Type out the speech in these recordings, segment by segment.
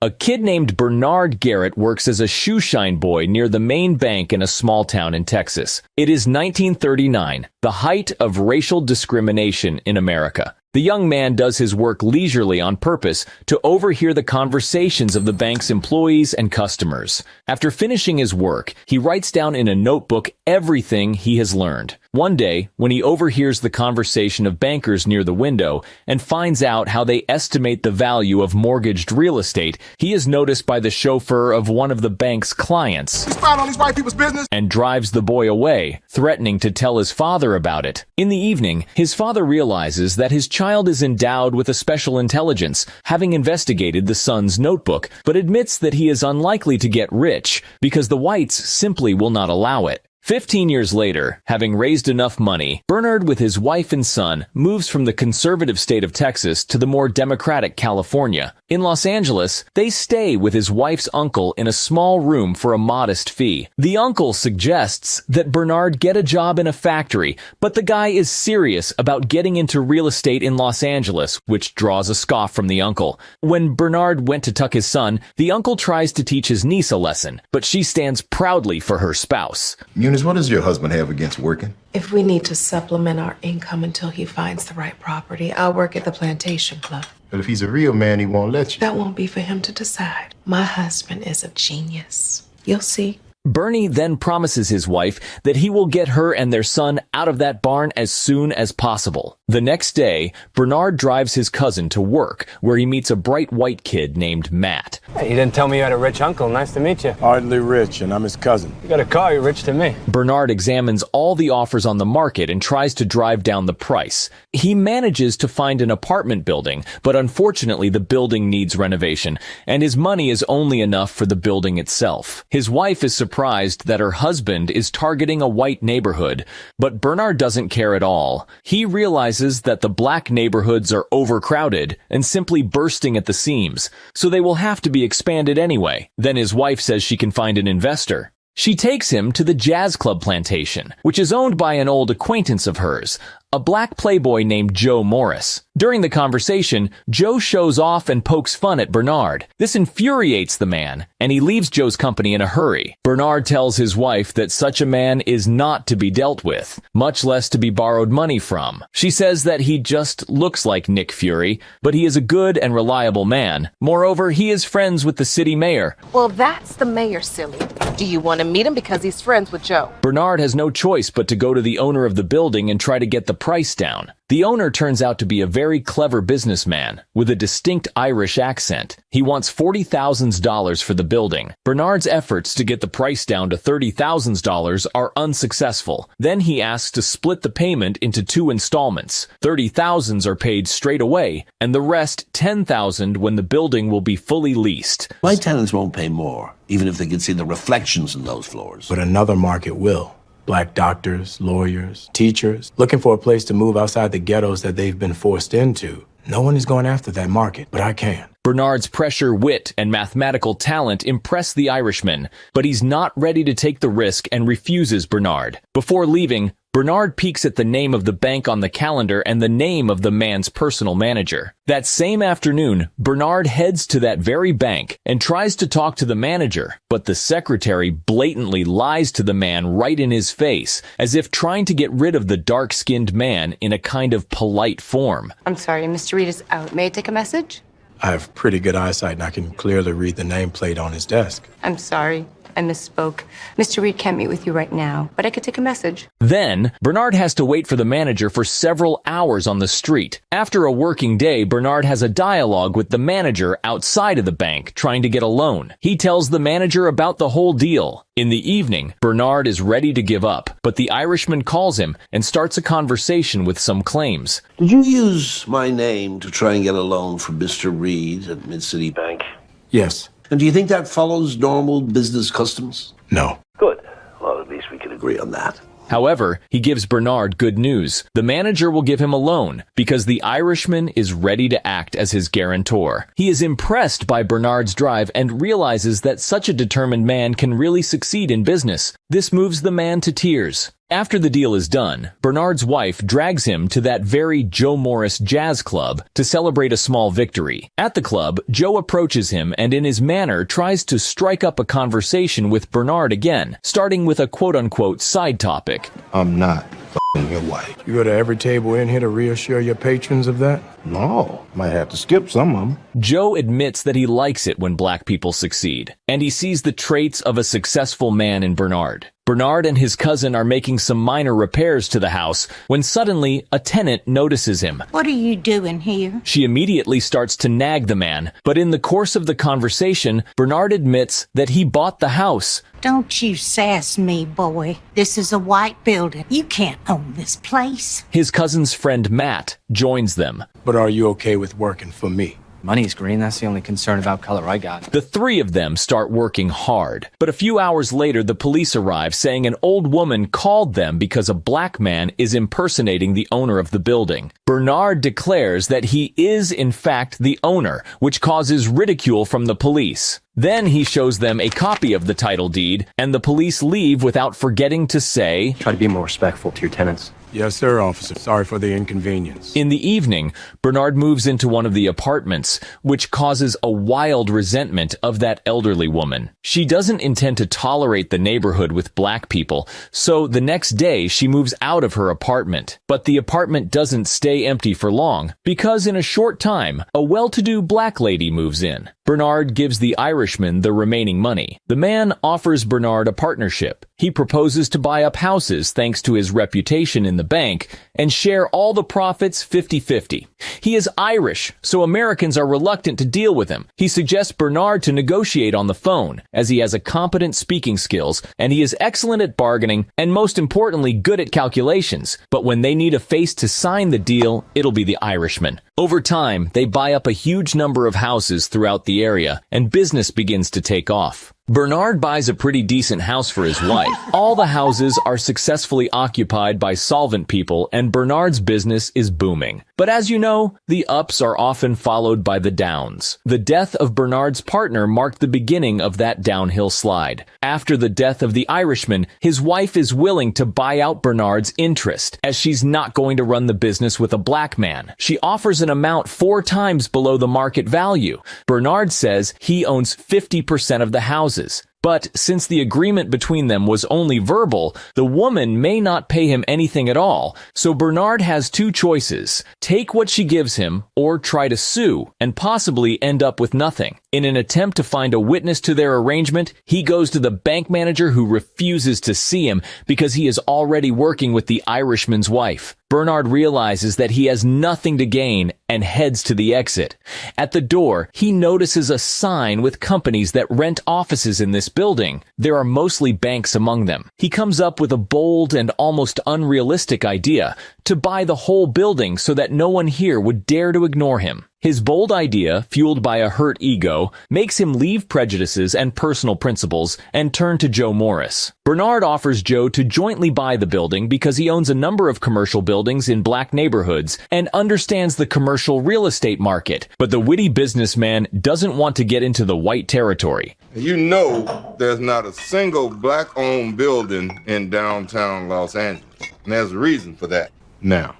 A kid named Bernard Garrett works as a shoeshine boy near the main bank in a small town in Texas. It is 1939, the height of racial discrimination in America. The young man does his work leisurely on purpose to overhear the conversations of the bank's employees and customers. After finishing his work, he writes down in a notebook everything he has learned. One day, when he overhears the conversation of bankers near the window and finds out how they estimate the value of mortgaged real estate, he is noticed by the chauffeur of one of the bank's clients. He's spying on these white people's business And drives the boy away, threatening to tell his father about it. In the evening, his father realizes that his child is endowed with a special intelligence, having investigated the son's notebook, but admits that he is unlikely to get rich because the whites simply will not allow it. 15 years later, having raised enough money, Bernard with his wife and son moves from the conservative state of Texas to the more democratic California. In Los Angeles, they stay with his wife's uncle in a small room for a modest fee. The uncle suggests that Bernard get a job in a factory, but the guy is serious about getting into real estate in Los Angeles, which draws a scoff from the uncle. When Bernard went to tuck his son, the uncle tries to teach his niece a lesson, but she stands proudly for her spouse. Eunice, what does your husband have against working? If we need to supplement our income until he finds the right property, I'll work at the plantation club. But if he's a real man, he won't let you. That won't be for him to decide. My husband is a genius. You'll see. Bernie then promises his wife that he will get her and their son out of that barn as soon as possible. The next day, Bernard drives his cousin to work, where he meets a bright white kid named Matt. Hey, you didn't tell me you had a rich uncle. Nice to meet you. Hardly rich, and I'm his cousin. You got a car, you're rich to me. Bernard examines all the offers on the market and tries to drive down the price. He manages to find an apartment building, but unfortunately the building needs renovation, and his money is only enough for the building itself. His wife is surprised that her husband is targeting a white neighborhood, but Bernard doesn't care at all. He realizes that the black neighborhoods are overcrowded and simply bursting at the seams, so they will have to be expanded anyway. Then his wife says she can find an investor. She takes him to the Jazz Club plantation, which is owned by an old acquaintance of hers, a black playboy named Joe Morris. During the conversation, Joe shows off and pokes fun at Bernard. This infuriates the man, and he leaves Joe's company in a hurry. Bernard tells his wife that such a man is not to be dealt with, much less to be borrowed money from. She says that he just looks like Nick Fury, but he is a good and reliable man. Moreover, he is friends with the city mayor. Well, that's the mayor, silly. Do you want to meet him because he's friends with Joe? Bernard has no choice but to go to the owner of the building and try to get the price down. The owner turns out to be a very clever businessman with a distinct Irish accent. He wants $40,000 for the building. Bernard's efforts to get the price down to $30,000 are unsuccessful. Then he asks to split the payment into 2 installments. $30,000 are paid straight away, and the rest $10,000 when the building will be fully leased. My tenants won't pay more, even if they can see the reflections in those floors. But another market will. Black doctors, lawyers, teachers, looking for a place to move outside the ghettos that they've been forced into. No one is going after that market, but I can. Bernard's pressure, wit, and mathematical talent impress the Irishman, but he's not ready to take the risk and refuses Bernard. Before leaving, Bernard peeks at the name of the bank on the calendar and the name of the man's personal manager. That same afternoon, Bernard heads to that very bank and tries to talk to the manager, but the secretary blatantly lies to the man right in his face, as if trying to get rid of the dark-skinned man in a kind of polite form. I'm sorry, Mr. Reed is out. May I take a message? I have pretty good eyesight and I can clearly read the nameplate on his desk. I'm sorry. I misspoke. Mr. Reed can't meet with you right now, but I could take a message. Then, Bernard has to wait for the manager for several hours on the street. After a working day, Bernard has a dialogue with the manager outside of the bank, trying to get a loan. He tells the manager about the whole deal. In the evening, Bernard is ready to give up, but the Irishman calls him and starts a conversation with some claims. Did you use my name to try and get a loan from Mr. Reed at Mid-City Bank? Yes. And do you think that follows normal business customs? No. Good. Well, at least we can agree on that. However, he gives Bernard good news. The manager will give him a loan because the Irishman is ready to act as his guarantor. He is impressed by Bernard's drive and realizes that such a determined man can really succeed in business. This moves the man to tears. After the deal is done, Bernard's wife drags him to that very Joe Morris Jazz Club to celebrate a small victory. At the club, Joe approaches him and in his manner tries to strike up a conversation with Bernard again, starting with a quote-unquote side topic. I'm not f***ing your wife. You go to every table in here to reassure your patrons of that? No, might have to skip some of them. Joe admits that he likes it when black people succeed, and he sees the traits of a successful man in Bernard. Bernard and his cousin are making some minor repairs to the house when suddenly a tenant notices him. What are you doing here? She immediately starts to nag the man, but in the course of the conversation, Bernard admits that he bought the house. Don't you sass me, boy. This is a white building. You can't own this place. His cousin's friend Matt joins them. But are you okay with working for me? Money's green, that's the only concern about color I got. The three of them start working hard, but a few hours later the police arrive saying an old woman called them because a black man is impersonating the owner of the building. Bernard declares that he is in fact the owner, which causes ridicule from the police. Then he shows them a copy of the title deed, and the police leave without forgetting to say, Try to be more respectful to your tenants. Yes, sir, officer. Sorry for the inconvenience. In the evening, Bernard moves into one of the apartments, which causes a wild resentment of that elderly woman. She doesn't intend to tolerate the neighborhood with black people, so the next day she moves out of her apartment. But the apartment doesn't stay empty for long, because in a short time, a well-to-do black lady moves in. Bernard gives the Irishman the remaining money. The man offers Bernard a partnership. He proposes to buy up houses thanks to his reputation in the bank and share all the profits 50-50. He is Irish, so Americans are reluctant to deal with him. He suggests Bernard to negotiate on the phone, as he has a competent speaking skills, and he is excellent at bargaining, and most importantly, good at calculations. But when they need a face to sign the deal, it'll be the Irishman. Over time, they buy up a huge number of houses throughout the area, and business begins to take off. Bernard buys a pretty decent house for his wife. All the houses are successfully occupied by solvent people, and Bernard's business is booming. But as you know, the ups are often followed by the downs. The death of Bernard's partner marked the beginning of that downhill slide. After the death of the Irishman, his wife is willing to buy out Bernard's interest, as she's not going to run the business with a black man. She offers an amount 4 times below the market value. Bernard says he owns 50% of the houses. But since the agreement between them was only verbal, the woman may not pay him anything at all. So Bernard has 2 choices: take what she gives him or try to sue and possibly end up with nothing. In an attempt to find a witness to their arrangement, he goes to the bank manager who refuses to see him because he is already working with the Irishman's wife. Bernard realizes that he has nothing to gain and heads to the exit. At the door, he notices a sign with companies that rent offices in this building. There are mostly banks among them. He comes up with a bold and almost unrealistic idea to buy the whole building so that no one here would dare to ignore him. His bold idea, fueled by a hurt ego, makes him leave prejudices and personal principles and turn to Joe Morris. Bernard offers Joe to jointly buy the building because he owns a number of commercial buildings in black neighborhoods and understands the commercial real estate market. But the witty businessman doesn't want to get into the white territory. You know there's not a single black-owned building in downtown Los Angeles, and there's a reason for that. Now,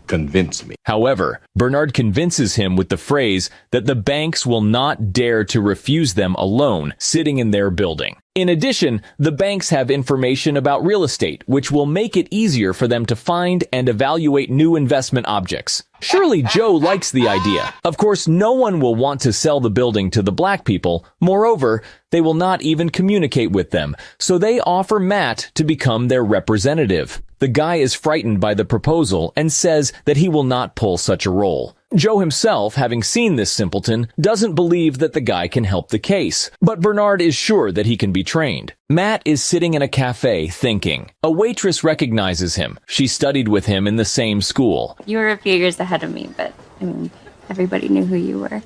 convince me. However, Bernard convinces him with the phrase that the banks will not dare to refuse them a loan sitting in their building. In addition, the banks have information about real estate, which will make it easier for them to find and evaluate new investment objects. Surely Joe likes the idea. Of course, no one will want to sell the building to the black people. Moreover, they will not even communicate with them, so they offer Matt to become their representative. The guy is frightened by the proposal and says that he will not pull such a role. Joe himself, having seen this simpleton, doesn't believe that the guy can help the case, but Bernard is sure that he can be trained. Matt is sitting in a cafe thinking. A waitress recognizes him. She studied with him in the same school. You were a few years ahead of me, but I mean, everybody knew who you were.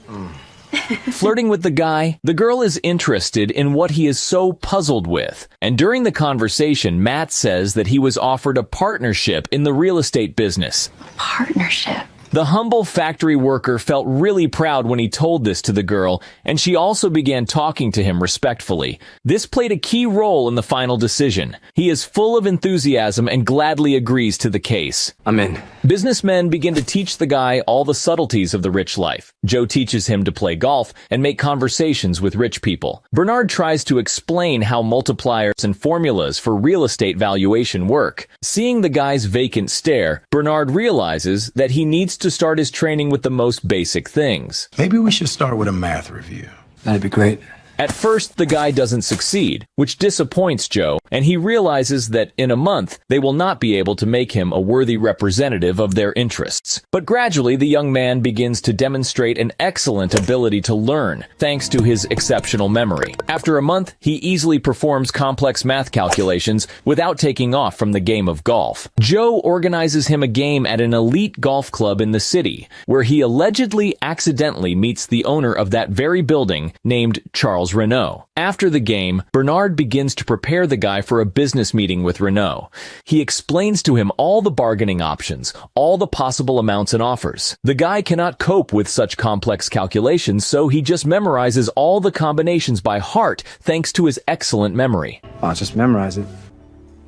Flirting with the guy, the girl is interested in what he is so puzzled with. And during the conversation, Matt says that he was offered a partnership in the real estate business. Partnership? The humble factory worker felt really proud when he told this to the girl, and she also began talking to him respectfully. This played a key role in the final decision. He is full of enthusiasm and gladly agrees to the case. I'm in. Businessmen begin to teach the guy all the subtleties of the rich life. Joe teaches him to play golf and make conversations with rich people. Bernard tries to explain how multipliers and formulas for real estate valuation work. Seeing the guy's vacant stare, Bernard realizes that he needs to start his training with the most basic things. Maybe we should start with a math review. That'd be great. At first, the guy doesn't succeed, which disappoints Joe, and he realizes that in a month, they will not be able to make him a worthy representative of their interests. But gradually, the young man begins to demonstrate an excellent ability to learn, thanks to his exceptional memory. After a month, he easily performs complex math calculations without taking off from the game of golf. Joe organizes him a game at an elite golf club in the city, where he allegedly accidentally meets the owner of that very building, named Charles Renault. After the game, Bernard begins to prepare the guy for a business meeting with Renault. He explains to him all the bargaining options, all the possible amounts and offers. The guy cannot cope with such complex calculations, so he just memorizes all the combinations by heart thanks to his excellent memory. I'll just memorize it.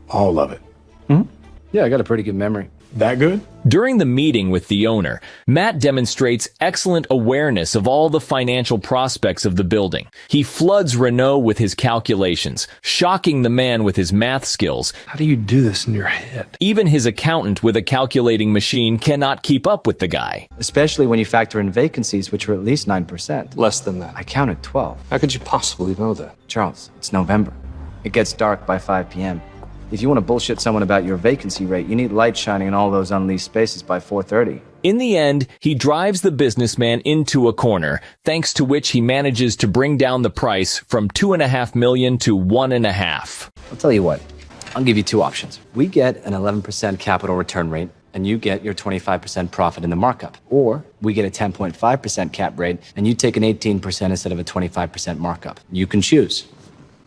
All of it. Yeah, I got a pretty good memory. That good? During the meeting with the owner, Matt demonstrates excellent awareness of all the financial prospects of the building. He floods Renault with his calculations, shocking the man with his math skills. How do you do this in your head? Even his accountant with a calculating machine cannot keep up with the guy. Especially when you factor in vacancies, which are at least 9%. Less than that. I counted 12. How could you possibly know that? Charles, it's November. It gets dark by 5 p.m. If you want to bullshit someone about your vacancy rate, you need light shining in all those unleased spaces by 4:30. In the end, he drives the businessman into a corner, thanks to which he manages to bring down the price from $2.5 million to $1.5 million. I'll tell you what. I'll give you two options. We get an 11% capital return rate, and you get your 25% profit in the markup. Or we get a 10.5% cap rate, and you take an 18% instead of a 25% markup. You can choose.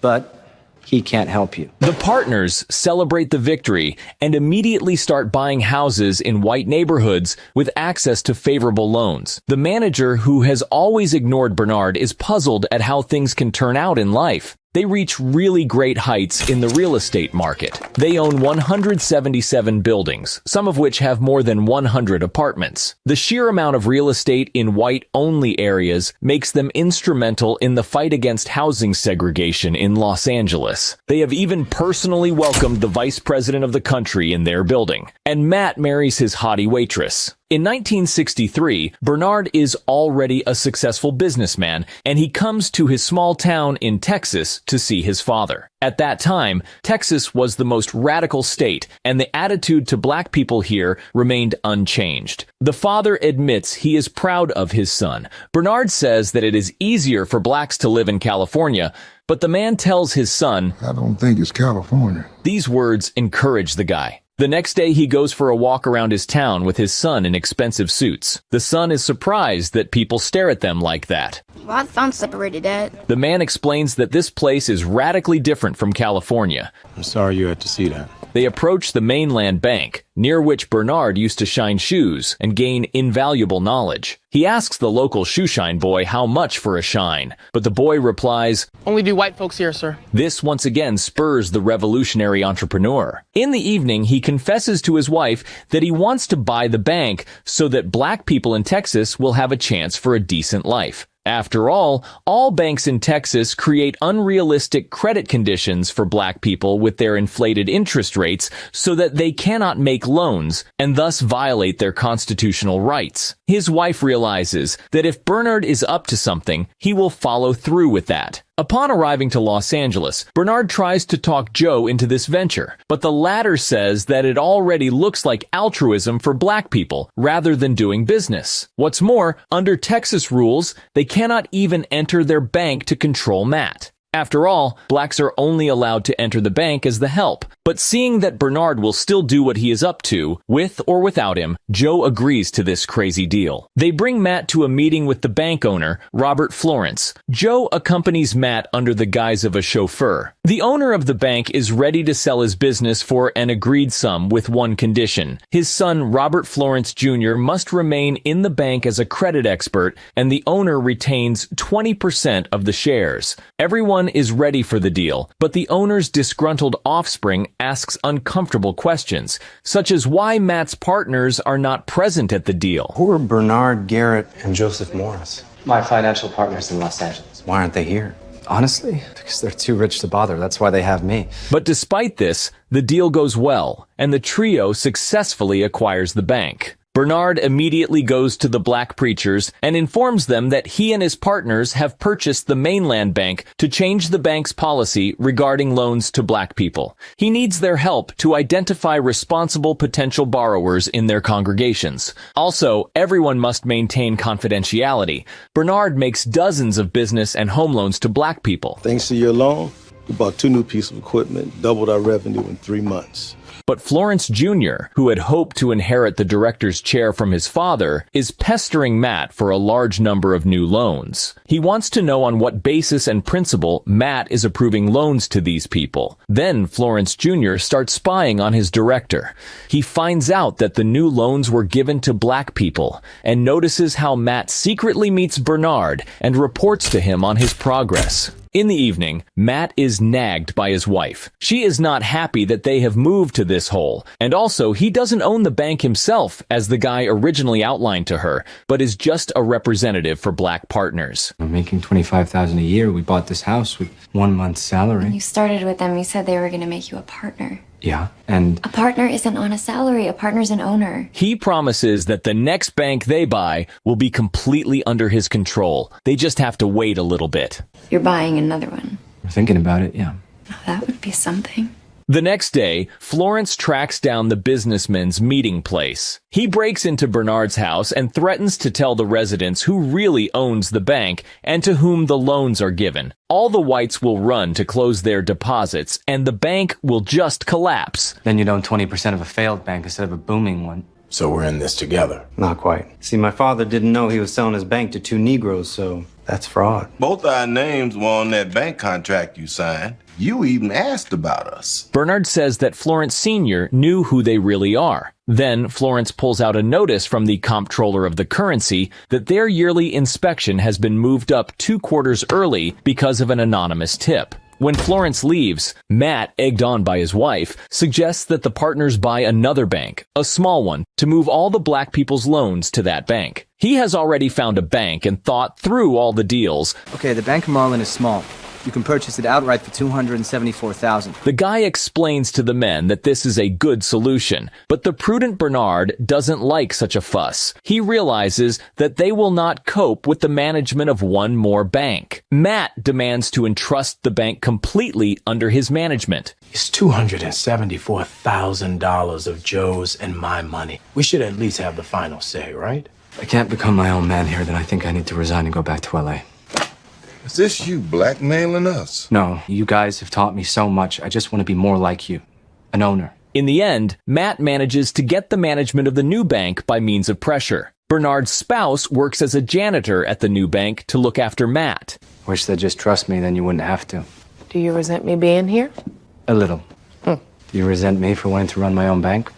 But he can't help you. The partners celebrate the victory and immediately start buying houses in white neighborhoods with access to favorable loans. The manager, who has always ignored Bernard, is puzzled at how things can turn out in life. They reach really great heights in the real estate market. They own 177 buildings, some of which have more than 100 apartments. The sheer amount of real estate in white-only areas makes them instrumental in the fight against housing segregation in Los Angeles. They have even personally welcomed the vice president of the country in their building. And Matt marries his haughty waitress. In 1963, Bernard is already a successful businessman, and he comes to his small town in Texas to see his father. At that time, Texas was the most radical state, and the attitude to black people here remained unchanged. The father admits he is proud of his son. Bernard says that it is easier for blacks to live in California, but the man tells his son, "I don't think it's California." These words encourage the guy. The next day, he goes for a walk around his town with his son in expensive suits. The son is surprised that people stare at them like that. Well, I found separated, Dad. The man explains that this place is radically different from California. I'm sorry you had to see that. They approach the Mainland Bank, near which Bernard used to shine shoes and gain invaluable knowledge. He asks the local shoeshine boy how much for a shine, but the boy replies, "Only do white folks here, sir." This once again spurs the revolutionary entrepreneur. In the evening, he confesses to his wife that he wants to buy the bank so that black people in Texas will have a chance for a decent life. After all banks in Texas create unrealistic credit conditions for black people with their inflated interest rates so that they cannot make loans and thus violate their constitutional rights. His wife realizes that if Bernard is up to something, he will follow through with that. Upon arriving to Los Angeles, Bernard tries to talk Joe into this venture, but the latter says that it already looks like altruism for black people rather than doing business. What's more, under Texas rules, they cannot even enter their bank to control Matt. After all, blacks are only allowed to enter the bank as the help. But seeing that Bernard will still do what he is up to, with or without him, Joe agrees to this crazy deal. They bring Matt to a meeting with the bank owner, Robert Florence. Joe accompanies Matt under the guise of a chauffeur. The owner of the bank is ready to sell his business for an agreed sum with one condition. His son, Robert Florence Jr., must remain in the bank as a credit expert, and the owner retains 20% of the shares. Everyone is ready for the deal, but the owner's disgruntled offspring asks uncomfortable questions, such as why Matt's partners are not present at the deal. Who are Bernard, Garrett, and Joseph Morris? My financial partners in Los Angeles. Why aren't they here? Honestly, because they're too rich to bother. That's why they have me. But despite this, the deal goes well, and the trio successfully acquires the bank. Bernard immediately goes to the black preachers and informs them that he and his partners have purchased the mainland bank to change the bank's policy regarding loans to black people. He needs their help to identify responsible potential borrowers in their congregations. Also, everyone must maintain confidentiality. Bernard makes dozens of business and home loans to black people. Thanks to your loan, we bought 2 new pieces of equipment, doubled our revenue in 3 months. But Florence Jr., who had hoped to inherit the director's chair from his father, is pestering Matt for a large number of new loans. He wants to know on what basis and principle Matt is approving loans to these people. Then Florence Jr. starts spying on his director. He finds out that the new loans were given to black people and notices how Matt secretly meets Bernard and reports to him on his progress. In the evening, Matt is nagged by his wife. She is not happy that they have moved to this hole, and also he doesn't own the bank himself, as the guy originally outlined to her, but is just a representative for black partners. We're making $25,000 a year. We bought this house with 1 month's salary. When you started with them, you said they were going to make you a partner. Yeah, and A partner isn't on a salary. A partner's an owner. He promises that the next bank they buy will be completely under his control. They just have to wait a little bit. You're buying another one. we're thinking about it, yeah. Oh, that would be something. The next day, Florence tracks down the businessman's meeting place. He breaks into Bernard's house and threatens to tell the residents who really owns the bank and to whom the loans are given. All the whites will run to close their deposits, and the bank will just collapse. Then you'd own 20% of a failed bank instead of a booming one. So we're in this together. Not quite. See, my father didn't know he was selling his bank to 2 Negroes, so that's fraud. Both our names were on that bank contract you signed. You even asked about us. Bernard says that Florence Sr. knew who they really are. Then Florence pulls out a notice from the comptroller of the currency that their yearly inspection has been moved up 2 quarters early because of an anonymous tip. When Florence leaves, Matt, egged on by his wife, suggests that the partners buy another bank, a small one, to move all the black people's loans to that bank. He has already found a bank and thought through all the deals. Okay, the Bank of Marlin is small. You can purchase it outright for $274,000. The guy explains to the men that this is a good solution, but the prudent Bernard doesn't like such a fuss. He realizes that they will not cope with the management of one more bank. Matt demands to entrust the bank completely under his management. It's $274,000 of Joe's and my money. We should at least have the final say, right? If I can't become my own man here, then I think I need to resign and go back to LA. Is this you blackmailing us? No, you guys have taught me so much. I just want to be more like you. An owner. In the end, Matt manages to get the management of the new bank by means of pressure. Bernard's spouse works as a janitor at the new bank to look after Matt. Wish they'd just trust me, then you wouldn't have to. Do you resent me being here? A little. Do you resent me for wanting to run my own bank?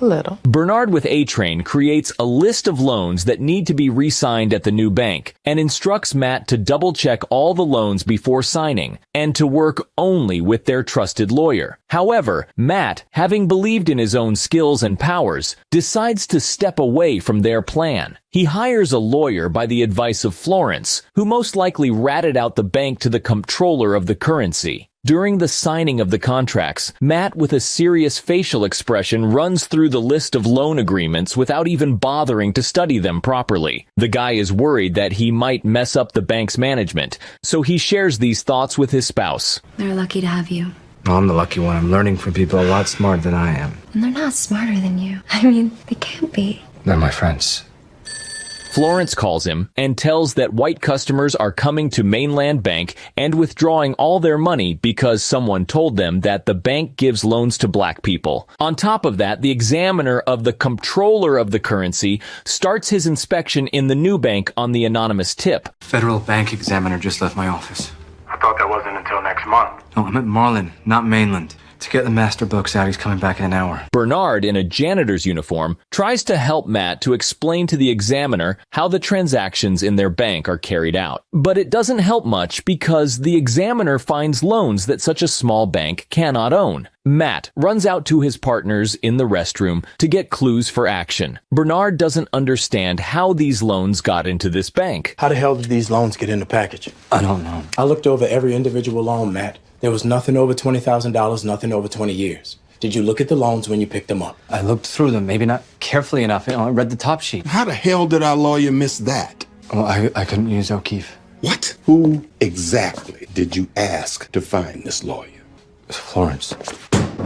A little. Bernard with A-Train creates a list of loans that need to be re-signed at the new bank and instructs Matt to double-check all the loans before signing and to work only with their trusted lawyer. However, Matt, having believed in his own skills and powers, decides to step away from their plan. He hires a lawyer by the advice of Florence, who most likely ratted out the bank to the comptroller of the currency. During the signing of the contracts, Matt, with a serious facial expression, runs through the list of loan agreements without even bothering to study them properly. The guy is worried that he might mess up the bank's management, so he shares these thoughts with his spouse. They're lucky to have you. No, I'm the lucky one. I'm learning from people a lot smarter than I am. And they're not smarter than you. I mean, they can't be. They're my friends. Florence calls him and tells that white customers are coming to Mainland Bank and withdrawing all their money because someone told them that the bank gives loans to black people. On top of that, the examiner of the comptroller of the currency starts his inspection in the new bank on the anonymous tip. Federal bank examiner just left my office. I thought that wasn't until next month. No, I'm at Marlin, not Mainland. To get the master books out, he's coming back in an hour. Bernard, in a janitor's uniform, tries to help Matt to explain to the examiner how the transactions in their bank are carried out. But it doesn't help much because the examiner finds loans that such a small bank cannot own. Matt runs out to his partners in the restroom to get clues for action. Bernard doesn't understand how these loans got into this bank. How the hell did these loans get in the package? I don't know. I looked over every individual loan, Matt. There was nothing over $20,000, nothing over 20 years. Did you look at the loans when you picked them up? I looked through them, maybe not carefully enough. I read the top sheet. How the hell did our lawyer miss that? Well, I couldn't use O'Keefe. What? Who exactly did you ask to find this lawyer? Florence.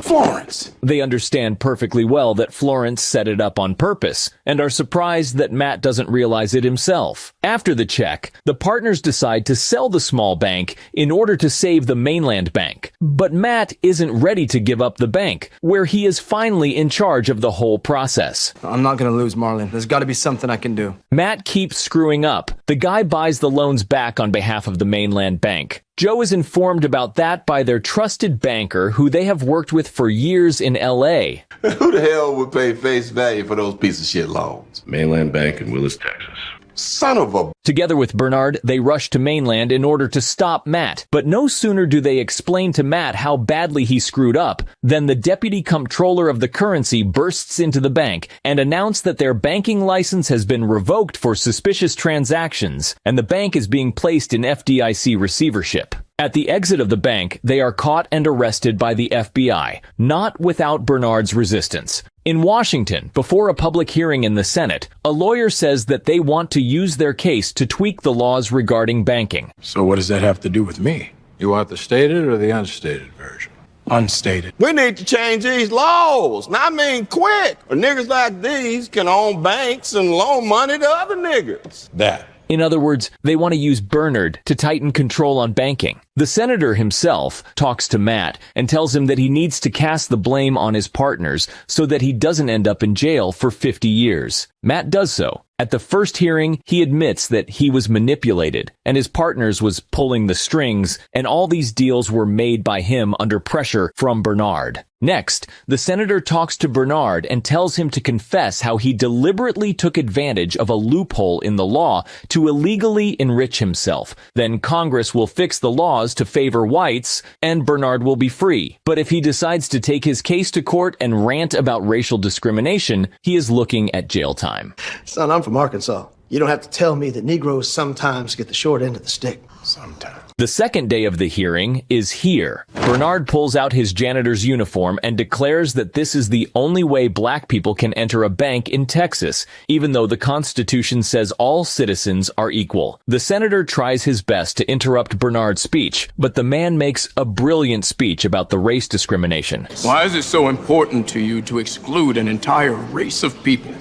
Florence! They understand perfectly well that Florence set it up on purpose and are surprised that Matt doesn't realize it himself. After the check, the partners decide to sell the small bank in order to save the Mainland Bank. But Matt isn't ready to give up the bank, where he is finally in charge of the whole process. I'm not going to lose Marlin. There's got to be something I can do. Matt keeps screwing up. The guy buys the loans back on behalf of the Mainland Bank. Joe is informed about that by their trusted banker who they have worked with for years in L.A. Who the hell would pay face value for those piece of shit loans? Mainland Bank in Willis, Texas. Son of a... Together with Bernard, they rush to Mainland in order to stop Matt. But no sooner do they explain to Matt how badly he screwed up than the deputy comptroller of the currency bursts into the bank and announced that their banking license has been revoked for suspicious transactions, and the bank is being placed in FDIC receivership. At the exit of the bank, they are caught and arrested by the FBI, not without Bernard's resistance. In Washington, before a public hearing in the Senate, a lawyer says that they want to use their case to tweak the laws regarding banking. So what does that have to do with me? You want the stated or the unstated version? Unstated. We need to change these laws. I mean, quick. Or niggas like these can own banks and loan money to other niggas. That. In other words, they want to use Bernard to tighten control on banking. The senator himself talks to Matt and tells him that he needs to cast the blame on his partners so that he doesn't end up in jail for 50 years. Matt does so. At the first hearing, he admits that he was manipulated and his partners was pulling the strings, and all these deals were made by him under pressure from Bernard. Next, the senator talks to Bernard and tells him to confess how he deliberately took advantage of a loophole in the law to illegally enrich himself. Then Congress will fix the laws to favor whites, and Bernard will be free. But if he decides to take his case to court and rant about racial discrimination, he is looking at jail time. Son, I'm from Arkansas. You don't have to tell me that Negroes sometimes get the short end of the stick. Sometimes. The second day of the hearing is here. Bernard pulls out his janitor's uniform and declares that this is the only way black people can enter a bank in Texas, even though the Constitution says all citizens are equal. The senator tries his best to interrupt Bernard's speech, but the man makes a brilliant speech about the race discrimination. Why is it so important to you to exclude an entire race of people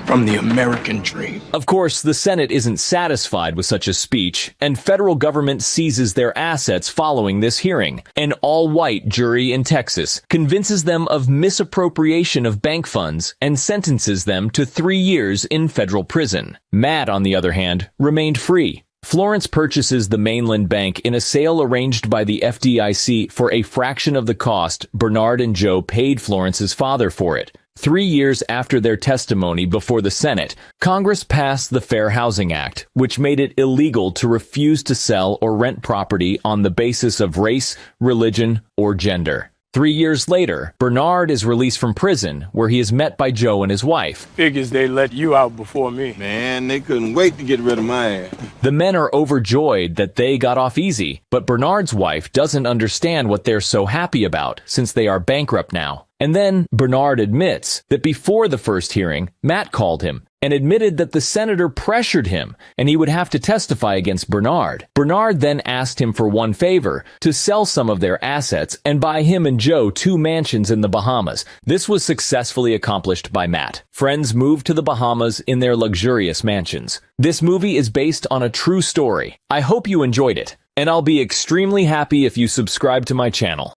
from the American dream? Of course, the Senate isn't satisfied with such a speech, and federal government seizes their assets following this hearing. An all-white jury in Texas convinces them of misappropriation of bank funds and sentences them to 3 years in federal prison. Matt, on the other hand, remained free. Florence purchases the Mainland Bank in a sale arranged by the FDIC for a fraction of the cost Bernard and Joe paid Florence's father for it. 3 years after their testimony before the Senate, Congress passed the Fair Housing Act, which made it illegal to refuse to sell or rent property on the basis of race, religion, or gender. 3 years later, Bernard is released from prison, where he is met by Joe and his wife. Figures they let you out before me. Man, they couldn't wait to get rid of my ass. The men are overjoyed that they got off easy, but Bernard's wife doesn't understand what they're so happy about, since they are bankrupt now. And then Bernard admits that before the first hearing, Matt called him and admitted that the senator pressured him and he would have to testify against Bernard. Bernard then asked him for one favor, to sell some of their assets and buy him and Joe 2 mansions in the Bahamas. This was successfully accomplished by Matt. Friends moved to the Bahamas in their luxurious mansions. This movie is based on a true story. I hope you enjoyed it, and I'll be extremely happy if you subscribe to my channel.